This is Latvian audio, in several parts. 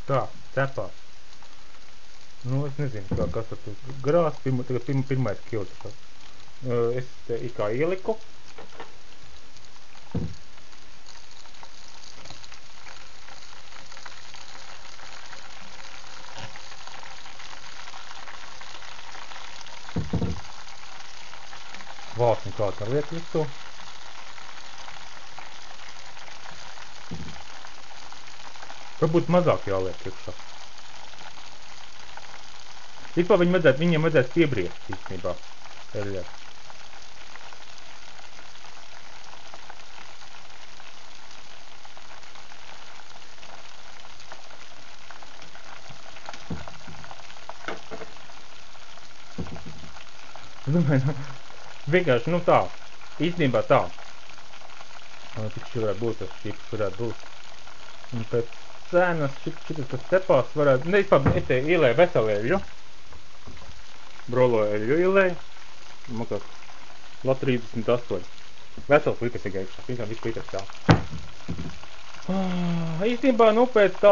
Tā, cepās. Nu, es nezinu, kas tur grās, pirmais kils. Es te it kā ieliku. Vācim kāda lieta visu. Varbūt mazāk jāliek iekšā. Tikpā viņiem vajadzētu piebriest īstenībā. Eļļai. Es domāju, vienkārši, nu tā, īstenībā tā. Tik šī varētu būt, tas šips varētu būt. Un pēc cenas šitas, kas cepās, varētu, ne, es te ielēju veselu eļļu. Broloju eļļu ielēju. Makās, lat 38. Vesels likas ir iekšā, vienkārši viss litrs tā. Īstenībā, nu, pēc tā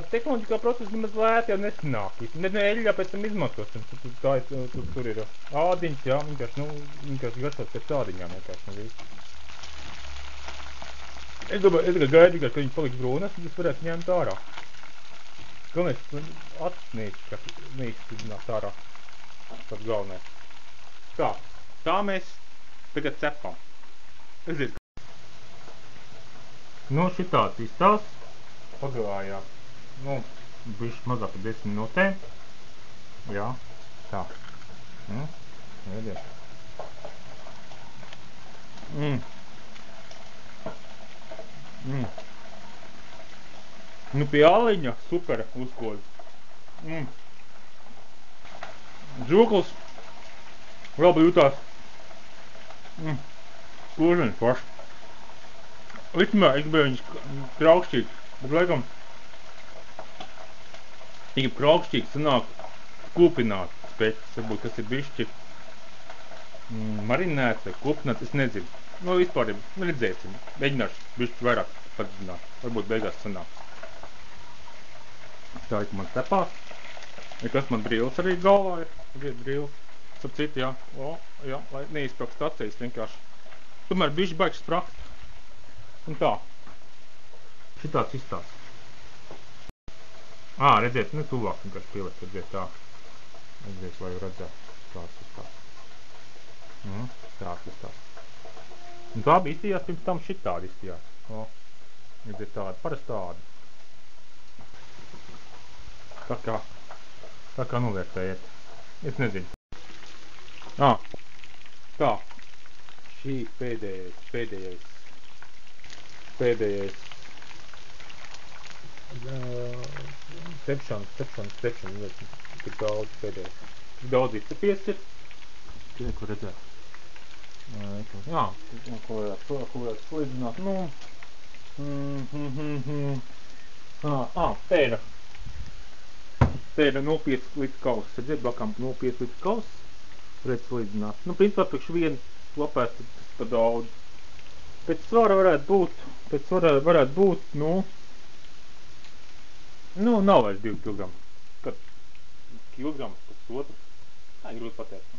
tehnoloģiskā procesa nemaz lēti jau nesanāk. Ne eļļā pēc tam izmantosim. Tur ir ādiņas, jā, vienkārši garšos pēc ādiņām vienkārši, nu visu. Es domāju, gaidu, ka viņi paliks brūnas, tad es varētu ņemt ārā. Galvenais, acis neizspidināt ārā. Tas galvenais. Tā mēs tagad cepam. Aiziet. Nu, šitāds izstās. Pagājā, nu, bišķi mazāk par 10 minūtēm. Jā, tā. Veidiet. Nu, pie aliņa super uzkoļu. Žūkls labi jutās. Skūženi forši. Vismā, es biju viņas kraukšķīgs, bet laikam tikai kraukšķīgs sanāk kūpināt speķis, varbūt tas ir bišķi marinēts vai kūpināts, es nezinu. Nu, vispār redzēsim, mēģināšu bišķi vairāk padzināt, varbūt beigās sanāk. Tā ir man cepās. Ja kas man brīlis arī galvā ir, viet brīlis, sap citu, jā, lai neizprakst acīs vienkārši. Tomēr bišķi baigs sprakt. Un tā. Šitāds izstās. Redziet, ne tuvāk vienkārši pielikt, redziet tā. Redziet, lai redzētu. Tāds izstās. Tāds izstās. Un tā bija izstījās, pirms tam šitādi izstījās. Redziet tāda, parasti tāda. Tā kā novērtējiet. Es nezinu. Tā. Šī pēdējais cepšana, tik daudz pēdējais. Tik daudz izcepies ir. Tikai, ko redzēt. Jā, ko varētu slīdzināt. Nu. Te ir 0,5 litru kauss. Redziet, blakām 0,5 litru kauss. Varētu slīdzināt. Nu, principā, priekš vienu lapēs tas pa daudz. Pēc svara varētu būt, nu, nav vairs 2 kg. Kad kilograms, pusotru, tā ir grūti pateikt.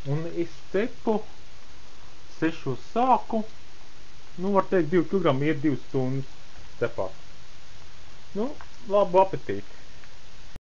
Un es cepu 6 sāku, nu, var teikt, 2 kg ir 2 stundas cepās. Nu, labu apetīti.